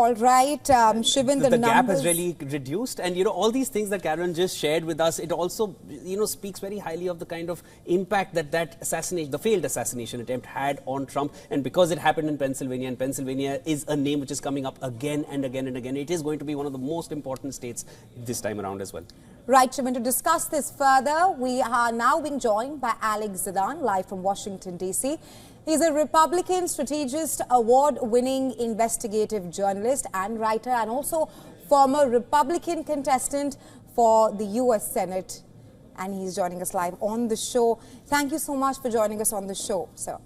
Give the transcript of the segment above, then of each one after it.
All right, Shivan, the gap has numbers... really reduced, and all these things that Karen just shared with us, it also speaks very highly of the kind of impact that assassination, the failed assassination attempt, had on Trump. And because it happened in Pennsylvania, and Pennsylvania is a name which is coming up again and again and again, it is going to be one of the most important states this time around as well. Right, Shivan, to discuss this further, we are now being joined by Alex Zidan, live from Washington, D.C. He's a Republican strategist, award-winning investigative journalist and writer, and also former Republican contestant for the U.S. Senate. And he's joining us live on the show. Thank you so much for joining us on the show, sir.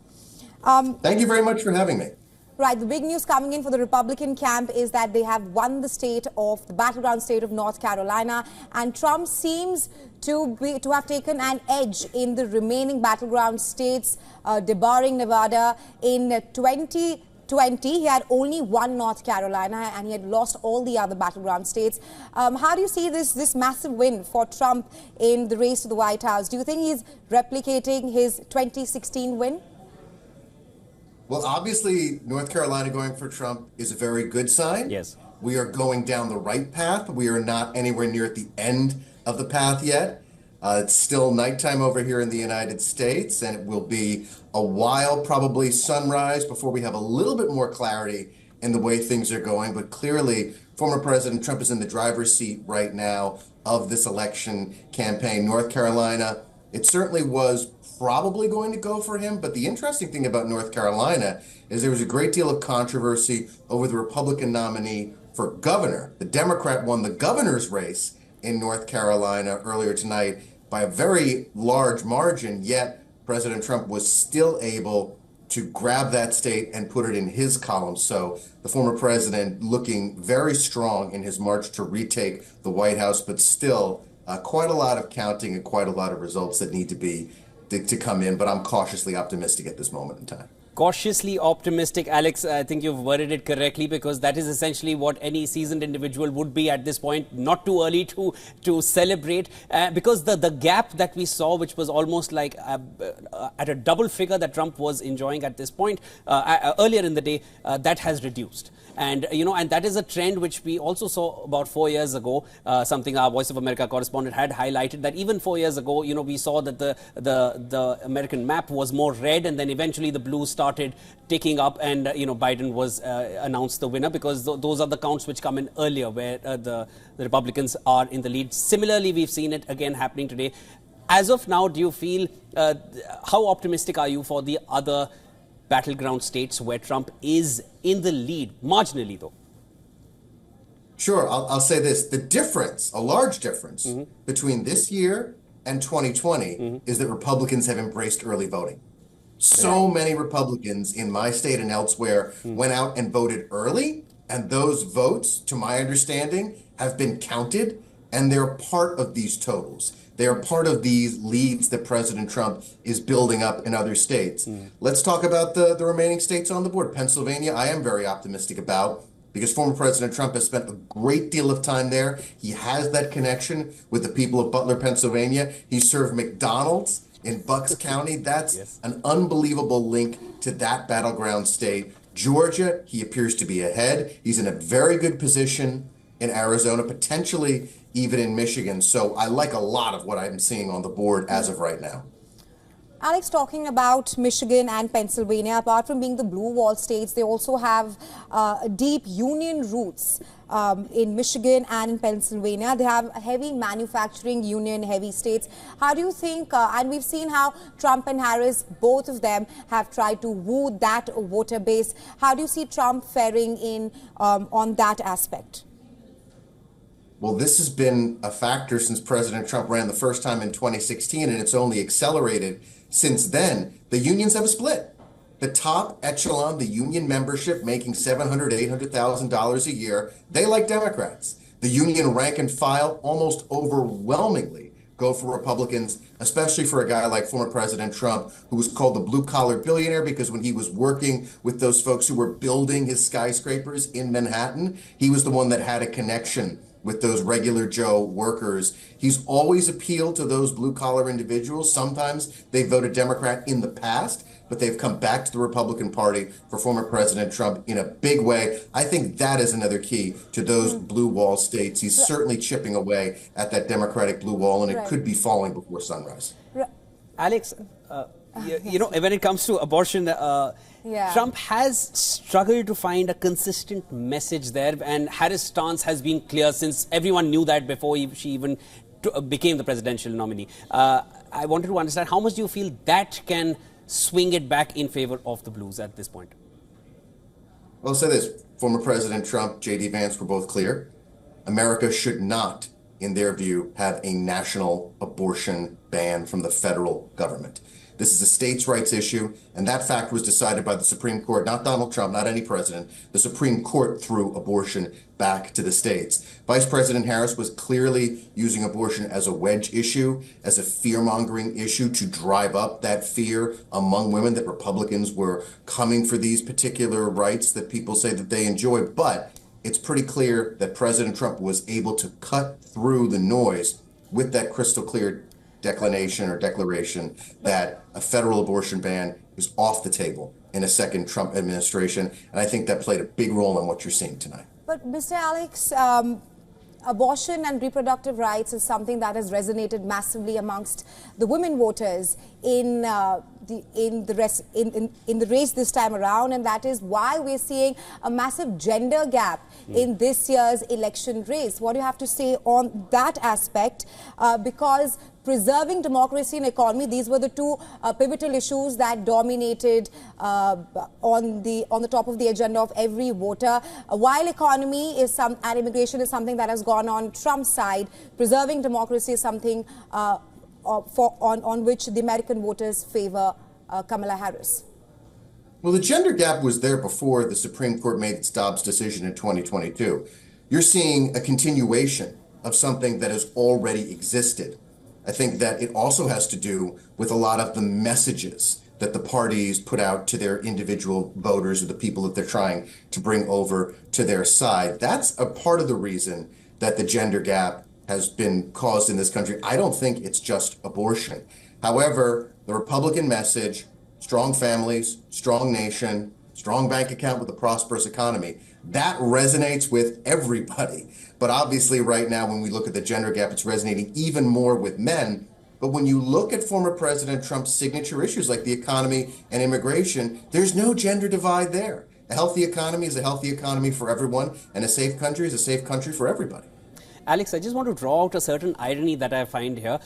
Thank you very much for having me. Right, the big news coming in for the Republican camp is that they have won the battleground state of North Carolina, and Trump seems to have taken an edge in the remaining battleground states, debarring Nevada. In 2020, he had only won North Carolina, and he had lost all the other battleground states. How do you see this massive win for Trump in the race to the White House? Do you think he's replicating his 2016 win? Well, obviously, North Carolina going for Trump is a very good sign. Yes. We are going down the right path. We are not anywhere near at the end of the path yet. It's still nighttime over here in the United States, and it will be a while, probably sunrise, before we have a little bit more clarity in the way things are going. But clearly, former President Trump is in the driver's seat right now of this election campaign. North Carolina, it certainly was probably going to go for him. But the interesting thing about North Carolina is there was a great deal of controversy over the Republican nominee for governor. The Democrat won the governor's race in North Carolina earlier tonight by a very large margin, yet President Trump was still able to grab that state and put it in his column. So the former president looking very strong in his march to retake the White House, but still quite a lot of counting and quite a lot of results that need to come in, but I'm cautiously optimistic at this moment in time. Cautiously optimistic, Alex. I think you've worded it correctly, because that is essentially what any seasoned individual would be at this point. Not too early to celebrate, because the gap that we saw, which was almost like at a double figure that Trump was enjoying at this point earlier in the day, that has reduced. And and that is a trend which we also saw about 4 years ago. Something our Voice of America correspondent had highlighted, that even 4 years ago, we saw that the American map was more red, and then eventually the blue started ticking up, and Biden was announced the winner, because those are the counts which come in earlier, where the Republicans are in the lead. Similarly, we've seen it again happening today. As of now, do you feel how optimistic are you for the other battleground states where Trump is in the lead, marginally though? Sure, I'll say this. The difference, a large difference between this year and 2020 is that Republicans have embraced early voting. So many Republicans in my state and elsewhere went out and voted early, and those votes, to my understanding, have been counted, and they're part of these totals. They are part of these leads that President Trump is building up in other states. Let's talk about the remaining states on the board. Pennsylvania, I am very optimistic about, because former President Trump has spent a great deal of time there. He has that connection with the people of Butler, Pennsylvania. He served McDonald's in Bucks County. That's an unbelievable link to that battleground state. Georgia, he appears to be ahead. He's in a very good position in Arizona, potentially even in Michigan. So I like a lot of what I'm seeing on the board as of right now. Alex, talking about Michigan and Pennsylvania, apart from being the blue wall states, they also have deep union roots in Michigan and in Pennsylvania. They have heavy manufacturing union heavy states. How do you think, and we've seen how Trump and Harris, both of them, have tried to woo that voter base. How do you see Trump faring in on that aspect? Well, this has been a factor since President Trump ran the first time in 2016, and it's only accelerated since then. The unions have a split. The top echelon, the union membership making $700,000, $800,000 a year, they like Democrats. The union rank and file almost overwhelmingly go for Republicans, especially for a guy like former President Trump, who was called the blue-collar billionaire because when he was working with those folks who were building his skyscrapers in Manhattan, he was the one that had a connection with those regular Joe workers. He's always appealed to those blue collar individuals. Sometimes they voted Democrat in the past, but they've come back to the Republican Party for former President Trump in a big way. I think that is another key to those blue wall states. He's certainly chipping away at that Democratic blue wall, and it could be falling before sunrise. Alex, you know, when it comes to abortion, Trump has struggled to find a consistent message there, and Harris' stance has been clear since everyone knew that before she even became the presidential nominee. I wanted to understand, how much do you feel that can swing it back in favor of the blues at this point? Well, I'll say this. Former President Trump, J.D. Vance were both clear. America should not, in their view, have a national abortion ban from the federal government. This is a states' rights issue, and that fact was decided by the Supreme Court, not Donald Trump, not any president. The Supreme Court threw abortion back to the states. Vice President Harris was clearly using abortion as a wedge issue, as a fear-mongering issue to drive up that fear among women that Republicans were coming for these particular rights that people say that they enjoy. But it's pretty clear that President Trump was able to cut through the noise with that crystal clear declaration that a federal abortion ban is off the table in a second Trump administration. And I think that played a big role in what you're seeing tonight. But Mr. Alex, abortion and reproductive rights is something that has resonated massively amongst the women voters in the race this time around, and that is why we're seeing a massive gender gap in this year's election race. What do you have to say on that aspect? Because preserving democracy and economy, these were the two pivotal issues that dominated on the top of the agenda of every voter. While economy is and immigration is something that has gone on Trump's side, preserving democracy is something on which the American voters favor Kamala Harris. Well, the gender gap was there before the Supreme Court made its Dobbs decision in 2022. You're seeing a continuation of something that has already existed. I think that it also has to do with a lot of the messages that the parties put out to their individual voters or the people that they're trying to bring over to their side. That's a part of the reason that the gender gap has been caused in this country. I don't think it's just abortion. However, the Republican message, strong families, strong nation, strong bank account with a prosperous economy, that resonates with everybody. But obviously right now, when we look at the gender gap, it's resonating even more with men. But when you look at former President Trump's signature issues like the economy and immigration, there's no gender divide there. A healthy economy is a healthy economy for everyone, and a safe country is a safe country for everybody. Alex, I just want to draw out a certain irony that I find here.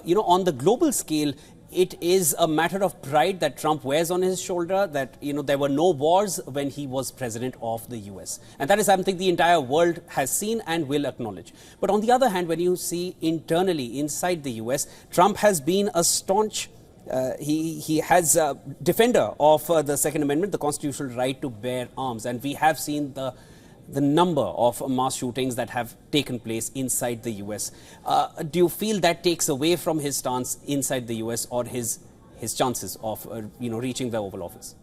You know, on the global scale, it is a matter of pride that Trump wears on his shoulder that, you know, there were no wars when he was president of the US. And that is something the entire world has seen and will acknowledge. But on the other hand, when you see internally inside the US, Trump has been a staunch he has a defender of the Second Amendment, the constitutional right to bear arms. And we have seen the number of mass shootings that have taken place inside the US. Do you feel that takes away from his stance inside the US or his chances of reaching the Oval Office?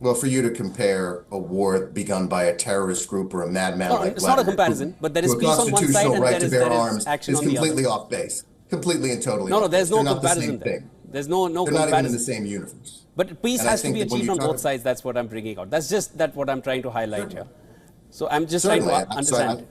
Well, for you to compare a war begun by a terrorist group or a madman like it's not a comparison, but there is peace on one side and right there is action on the other. Completely off base, completely and totally. No, off there's base. no They're comparison there. There's no They're comparison. not even in the same universe. But peace has to be achieved on both sides. That's what I'm bringing out. That's just what I'm trying to highlight here. So I'm just trying to understand.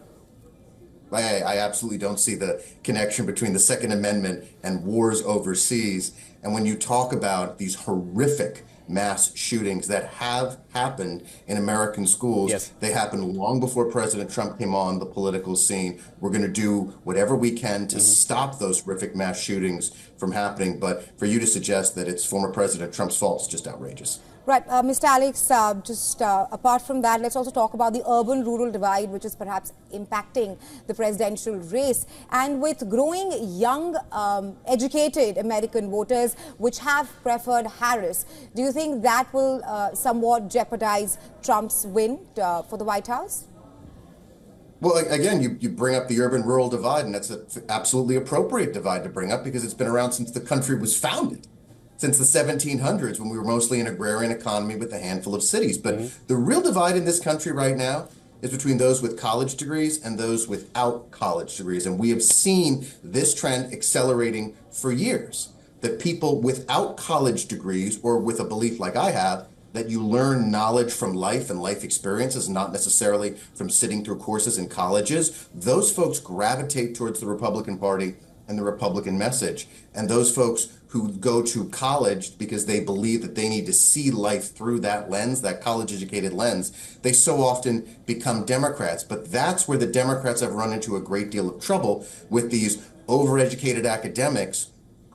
I absolutely don't see the connection between the Second Amendment and wars overseas. And when you talk about these horrific mass shootings that have happened in American schools, yes, they happened long before President Trump came on the political scene. We're going to do whatever we can to stop those horrific mass shootings from happening. But for you to suggest that it's former President Trump's fault is just outrageous. Right, Mr. Alex, apart from that, let's also talk about the urban-rural divide, which is perhaps impacting the presidential race. And with growing young, educated American voters, which have preferred Harris, do you think that will somewhat jeopardize Trump's win for the White House? Well, again, you bring up the urban-rural divide, and that's an absolutely appropriate divide to bring up because it's been around since the country was founded. Since the 1700s, when we were mostly an agrarian economy with a handful of cities. But the real divide in this country right now is between those with college degrees and those without college degrees. And we have seen this trend accelerating for years, that people without college degrees, or with a belief like I have, that you learn knowledge from life and life experiences, not necessarily from sitting through courses in colleges, those folks gravitate towards the Republican Party and the Republican message. And those folks who go to college because they believe that they need to see life through that lens, that college-educated lens, they so often become Democrats. But that's where the Democrats have run into a great deal of trouble, with these overeducated academics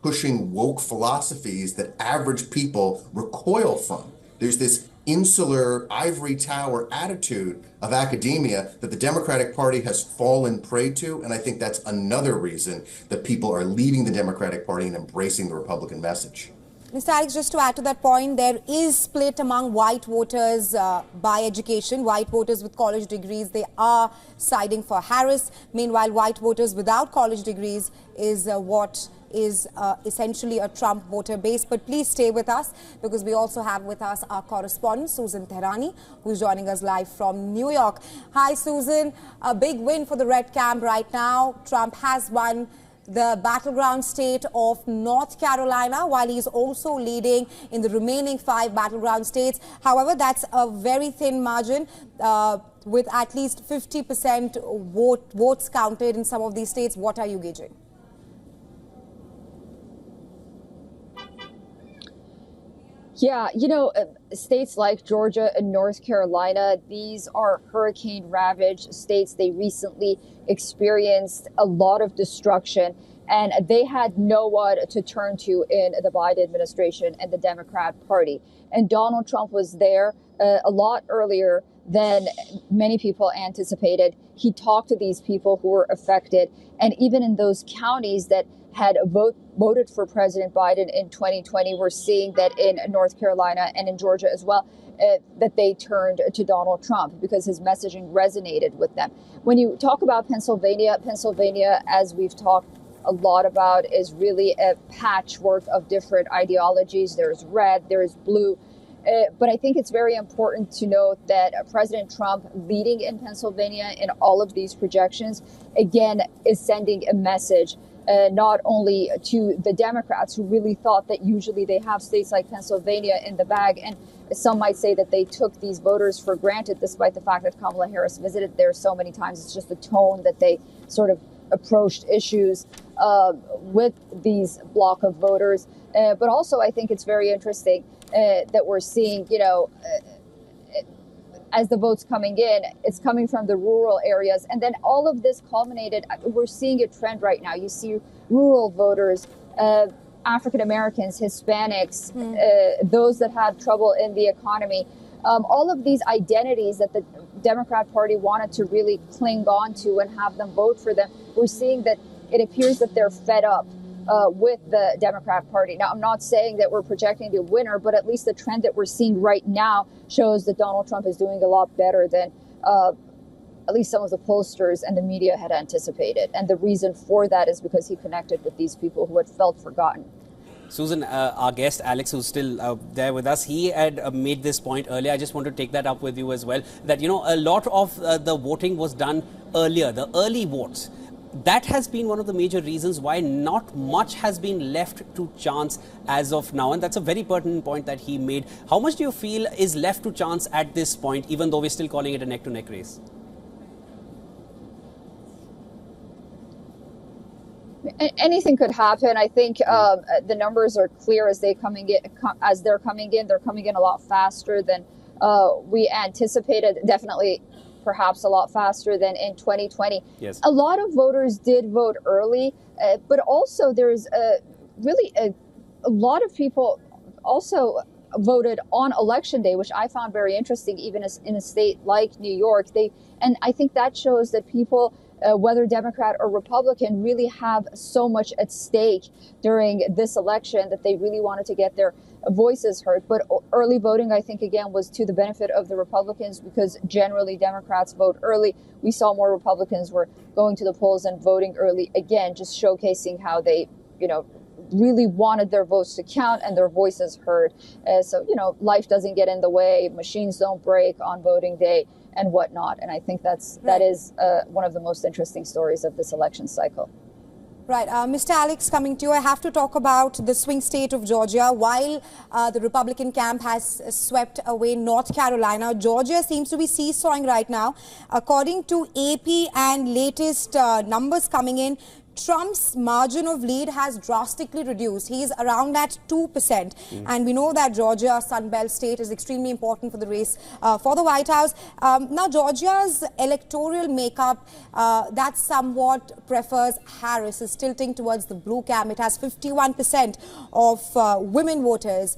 pushing woke philosophies that average people recoil from. There's this insular ivory tower attitude of academia that the Democratic Party has fallen prey to, and I think that's another reason that people are leaving the Democratic Party and embracing the Republican message. Mr. Alex, just to add to that point, there is split among white voters by education. White voters with college degrees, they are siding for Harris. Meanwhile, white voters without college degrees is what is essentially a Trump voter base. But please stay with us, because we also have with us our correspondent, Susan Tehrani, who's joining us live from New York. Hi, Susan. A big win for the Red Camp right now. Trump has won the battleground state of North Carolina, while he's also leading in the remaining 5 battleground states. However, that's a very thin margin, with at least 50% votes counted in some of these states. What are you gauging? Yeah, states like Georgia and North Carolina, these are hurricane-ravaged states. They recently experienced a lot of destruction, and they had no one to turn to in the Biden administration and the Democrat Party. And Donald Trump was there a lot earlier than many people anticipated. He talked to these people who were affected, and even in those counties that had voted for President Biden in 2020, we're seeing that in North Carolina and in Georgia as well, that they turned to Donald Trump because his messaging resonated with them. When you talk about Pennsylvania, as we've talked a lot about, is really a patchwork of different ideologies. There's red, there's blue. But I think it's very important to note that President Trump leading in Pennsylvania in all of these projections, again, is sending a message not only to the Democrats, who really thought that usually they have states like Pennsylvania in the bag. And some might say that they took these voters for granted, despite the fact that Kamala Harris visited there so many times. It's just the tone that they sort of approached issues with these block of voters. But also, I think it's very interesting that we're seeing, as the votes coming in, it's coming from the rural areas. And then all of this culminated, we're seeing a trend right now. You see rural voters, African Americans, Hispanics, those that had trouble in the economy. All of these identities that the Democrat Party wanted to really cling on to and have them vote for them, we're seeing that it appears that they're fed up with the Democrat Party. Now, I'm not saying that we're projecting the winner, but at least the trend that we're seeing right now shows that Donald Trump is doing a lot better than at least some of the pollsters and the media had anticipated. And the reason for that is because he connected with these people who had felt forgotten. Susan, our guest Alex, who's still there with us, he had made this point earlier. I just want to take that up with you as well, that, a lot of the voting was done earlier, the early votes. That has been one of the major reasons why not much has been left to chance as of now. And that's a very pertinent point that he made. How much do you feel is left to chance at this point, even though we're still calling it a neck-to-neck race? Anything could happen. I think the numbers are clear as they're coming in. They're coming in a lot faster than we anticipated. Definitely, perhaps a lot faster than in 2020. Yes. A lot of voters did vote early, but also there's really a lot of people also voted on election day, which I found very interesting, even as in a state like New York. And I think that shows that people, whether Democrat or Republican, really have so much at stake during this election that they really wanted to get their voices heard. But early voting, I think, again, was to the benefit of the Republicans, because generally Democrats vote early. We saw more Republicans were going to the polls and voting early, again, just showcasing how they, really wanted their votes to count and their voices heard. So, life doesn't get in the way, machines don't break on voting day and whatnot. And I think that is one of the most interesting stories of this election cycle. Right. Mr. Alex, coming to you, I have to talk about the swing state of Georgia. While the Republican camp has swept away North Carolina, Georgia seems to be seesawing right now. According to AP and latest numbers coming in, Trump's margin of lead has drastically reduced. He's around at 2%. And we know that Georgia, Sunbelt state, is extremely important for the race for the White House. Now, Georgia's electoral makeup, that somewhat prefers Harris, is tilting towards the blue camp. It has 51% of women voters.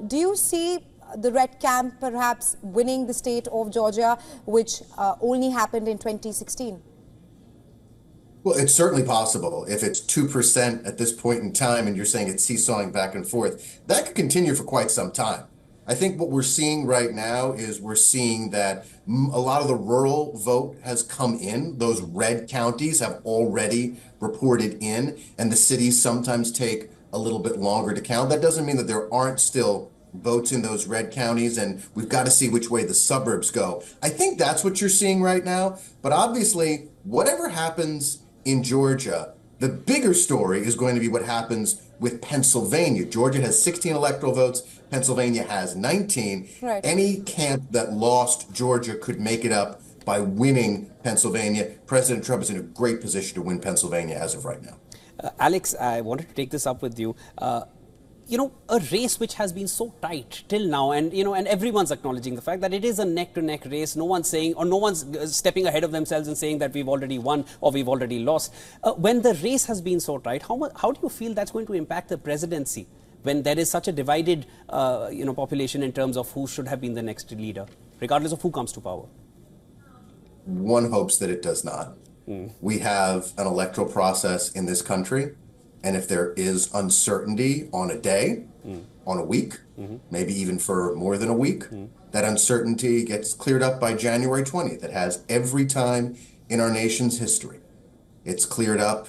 Do you see the red camp perhaps winning the state of Georgia, which only happened in 2016? Well, it's certainly possible. If it's 2% at this point in time and you're saying it's seesawing back and forth, that could continue for quite some time. I think what we're seeing right now is we're seeing that a lot of the rural vote has come in. Those red counties have already reported in, and the cities sometimes take a little bit longer to count. That doesn't mean that there aren't still votes in those red counties, and we've got to see which way the suburbs go. I think that's what you're seeing right now. But obviously, whatever happens in Georgia, the bigger story is going to be what happens with Pennsylvania. Georgia has 16 electoral votes. Pennsylvania has 19. Right. Any camp that lost Georgia could make it up by winning Pennsylvania. President Trump is in a great position to win Pennsylvania as of right now. Alex, I wanted to take this up with you. A race which has been so tight till now, and everyone's acknowledging the fact that it is a neck-to-neck race. No one's saying, or no one's stepping ahead of themselves and saying that we've already won or we've already lost. When the race has been so tight, how do you feel that's going to impact the presidency when there is such a divided, population in terms of who should have been the next leader, regardless of who comes to power? One hopes that it does not. We have an electoral process in this country. And if there is uncertainty on a day, on a week, maybe even for more than a week, that uncertainty gets cleared up by January 20th. It has every time in our nation's history. It's cleared up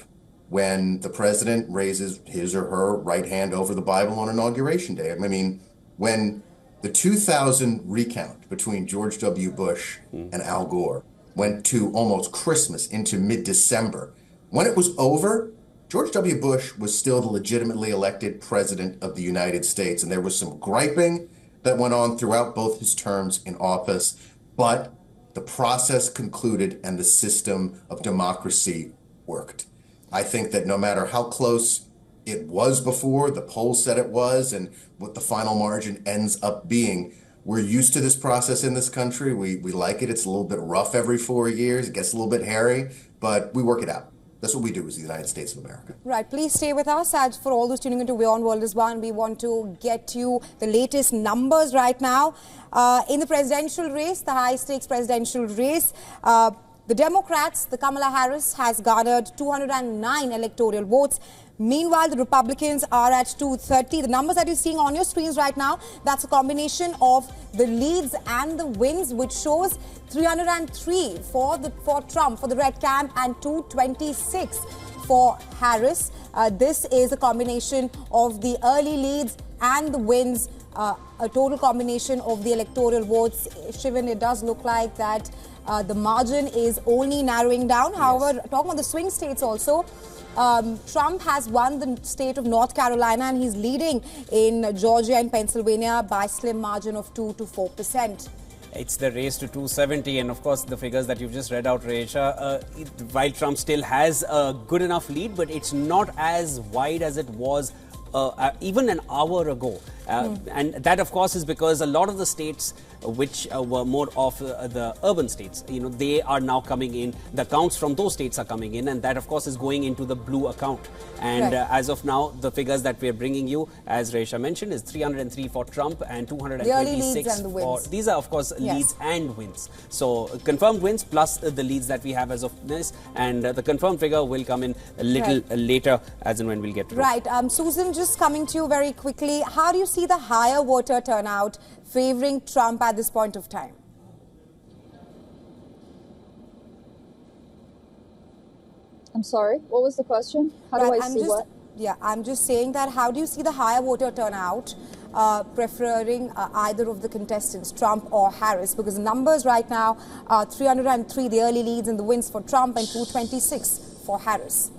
when the president raises his or her right hand over the Bible on Inauguration Day. I mean, when the 2000 recount between George W. Bush and Al Gore went to almost Christmas into mid-December, when it was over, George W. Bush was still the legitimately elected president of the United States, and there was some griping that went on throughout both his terms in office, but the process concluded and the system of democracy worked. I think that no matter how close it was before, the polls said it was, and what the final margin ends up being, we're used to this process in this country. We like it. It's a little bit rough every 4 years. It gets a little bit hairy, but we work it out. That's what we do as the United States of America. Right. Please stay with us. As for all those tuning into WION World as well, we want to get you the latest numbers right now. In the presidential race, the high-stakes presidential race, the Democrats, the Kamala Harris, has garnered 209 electoral votes. Meanwhile, the Republicans are at 230. The numbers that you're seeing on your screens right now, that's a combination of the leads and the wins, which shows 303 for Trump, for the red camp, and 226 for Harris. This is a combination of the early leads and the wins, a total combination of the electoral votes. Shivan, it does look like that the margin is only narrowing down. However, talking about the swing states also, Trump has won the state of North Carolina, and he's leading in Georgia and Pennsylvania by a slim margin of 2 to 4%. It's the race to 270, and of course the figures that you've just read out, Resha, while Trump still has a good enough lead, but it's not as wide as it was even an hour ago. And that, of course, is because a lot of the states which were more of the urban states, they are now coming in. The accounts from those states are coming in, and that, of course, is going into the blue account. And as of now, the figures that we're bringing you, as Resha mentioned, is 303 for Trump and 226 for... These are, of course, leads and wins. So confirmed wins plus the leads that we have as of this, and the confirmed figure will come in a little later, as and when we'll get to it. Susan, just coming to you very quickly, how do you see the higher voter turnout favoring Trump at this point of time? I'm sorry, what was the question? How do I see what? Yeah, I'm just saying that how do you see the higher voter turnout preferring either of the contestants, Trump or Harris? Because the numbers right now are 303, the early leads and the wins for Trump, and 226 for Harris.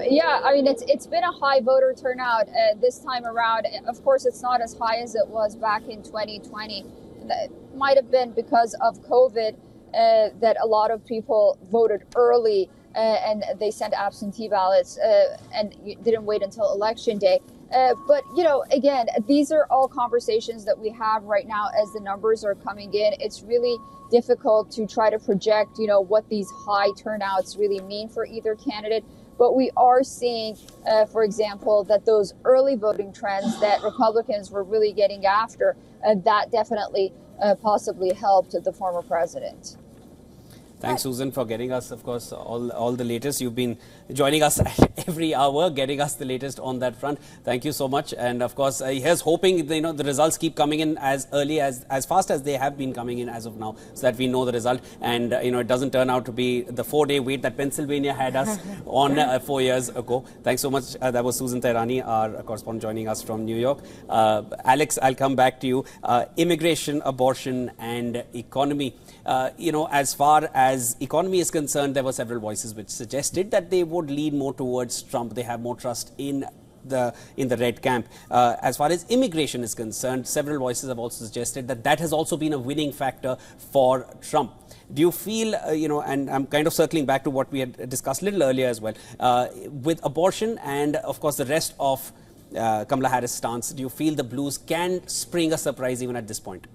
Yeah, I mean, it's been a high voter turnout this time around. Of course, it's not as high as it was back in 2020. That might have been because of COVID that a lot of people voted early and they sent absentee ballots and didn't wait until election day. But, you know, again, these are all conversations that we have right now as the numbers are coming in. It's really difficult to try to project, you know, what these high turnouts really mean for either candidate. But we are seeing, for example, that those early voting trends that Republicans were really getting after, that definitely possibly helped the former president. Thanks, Susan, for getting us, of course, all the latest. You've been joining us every hour, getting us the latest on that front. Thank you so much. And of course, here's hoping the results keep coming in as fast as they have been coming in as of now, so that we know the result. And it doesn't turn out to be the 4-day wait that Pennsylvania had us on 4 years ago. Thanks so much. That was Susan Tehrani, our correspondent, joining us from New York. Alex, I'll come back to you. Immigration, abortion, and economy. As far as economy is concerned, there were several voices which suggested that they would lean more towards Trump. They have more trust in the red camp. As far as immigration is concerned, several voices have also suggested that has also been a winning factor for Trump. Do you feel, and I'm kind of circling back to what we had discussed a little earlier as well, with abortion and, of course, the rest of Kamala Harris' stance, do you feel the Blues can spring a surprise even at this point?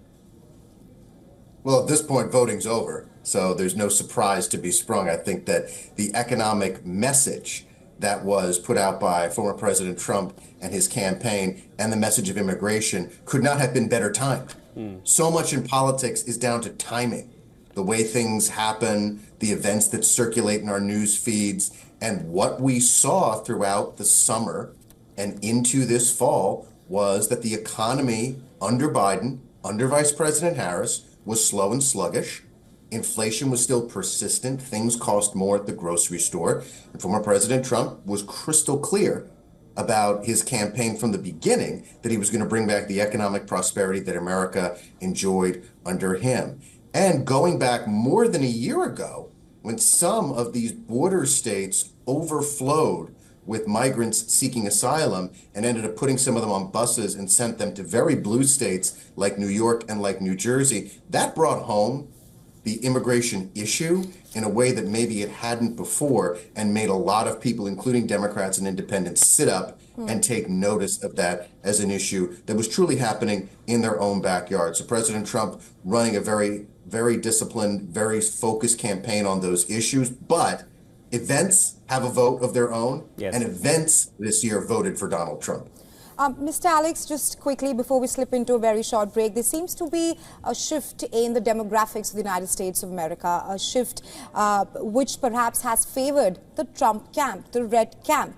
Well, at this point, voting's over, so there's no surprise to be sprung. I think that the economic message that was put out by former President Trump and his campaign and the message of immigration could not have been better timed. So much in politics is down to timing, the way things happen, the events that circulate in our news feeds, and what we saw throughout the summer and into this fall was that the economy under Biden, under Vice President Harris, was slow and sluggish. Inflation was still persistent. Things cost more at the grocery store. And former President Trump was crystal clear about his campaign from the beginning that he was going to bring back the economic prosperity that America enjoyed under him. And going back more than a year ago, when some of these border states overflowed with migrants seeking asylum and ended up putting some of them on buses and sent them to very blue states like New York and like New Jersey, that brought home the immigration issue in a way that maybe it hadn't before, and made a lot of people, including Democrats and independents, sit up and take notice of that as an issue that was truly happening in their own backyard. So President Trump running a very, very disciplined, very focused campaign on those issues, but events have a vote of their own, yes. And events this year voted for Donald Trump. Mr. Alex, just quickly before we slip into a very short break, there seems to be a shift in the demographics of the United States of America, a shift which perhaps has favored the Trump camp, the red camp.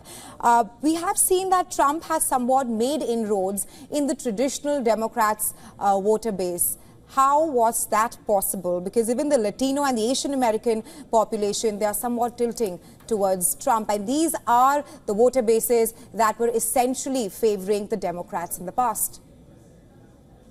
We have seen that Trump has somewhat made inroads in the traditional Democrats' voter base. How was that possible? Because even the Latino and the Asian American population, they are somewhat tilting towards Trump. And these are the voter bases that were essentially favoring the Democrats in the past.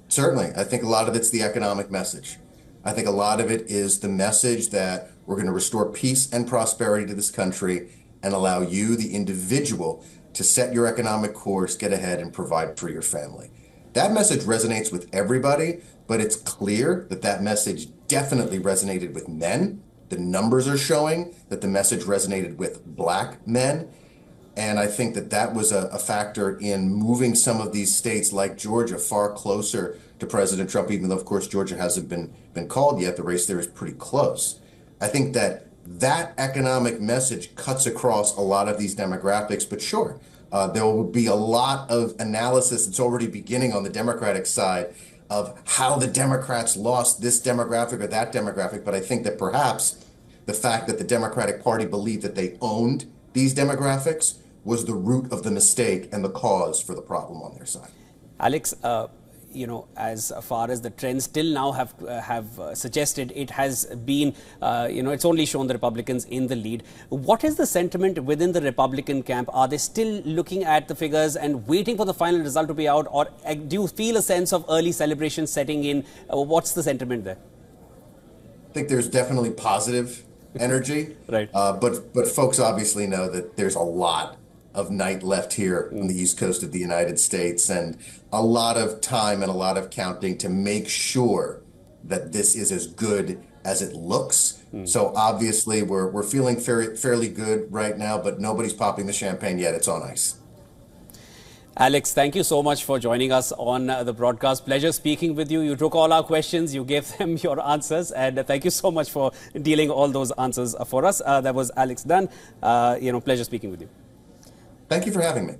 Certainly. I think a lot of it's the economic message. I think a lot of it is the message that we're going to restore peace and prosperity to this country and allow you, the individual, to set your economic course, get ahead, and provide for your family. That message resonates with everybody, but it's clear that that message definitely resonated with men. The numbers are showing that the message resonated with black men. And I think that that was a factor in moving some of these states like Georgia far closer to President Trump, even though, of course, Georgia hasn't been called yet. The race there is pretty close. I think that economic message cuts across a lot of these demographics, but sure, there will be a lot of analysis that's already beginning on the Democratic side of how the Democrats lost this demographic or that demographic. But I think that perhaps the fact that the Democratic Party believed that they owned these demographics was the root of the mistake and the cause for the problem on their side. Alex, as far as the trends till now have suggested, it has been, it's only shown the Republicans in the lead. What is the sentiment within the Republican camp? Are they still looking at the figures and waiting for the final result to be out, or do you feel a sense of early celebration setting in? What's the sentiment there? I think there's definitely positive energy, right? But folks obviously know that there's a lot of night left here on the East Coast of the United States, and a lot of time and a lot of counting to make sure that this is as good as it looks. So obviously we're feeling fairly good right now, but nobody's popping the champagne yet. It's on ice. Alex, thank you so much for joining us on the broadcast. Pleasure speaking with you. You took all our questions, you gave them your answers, and thank you so much for dealing all those answers for us. That was Alex Dunn. Pleasure speaking with you. Thank you for having me.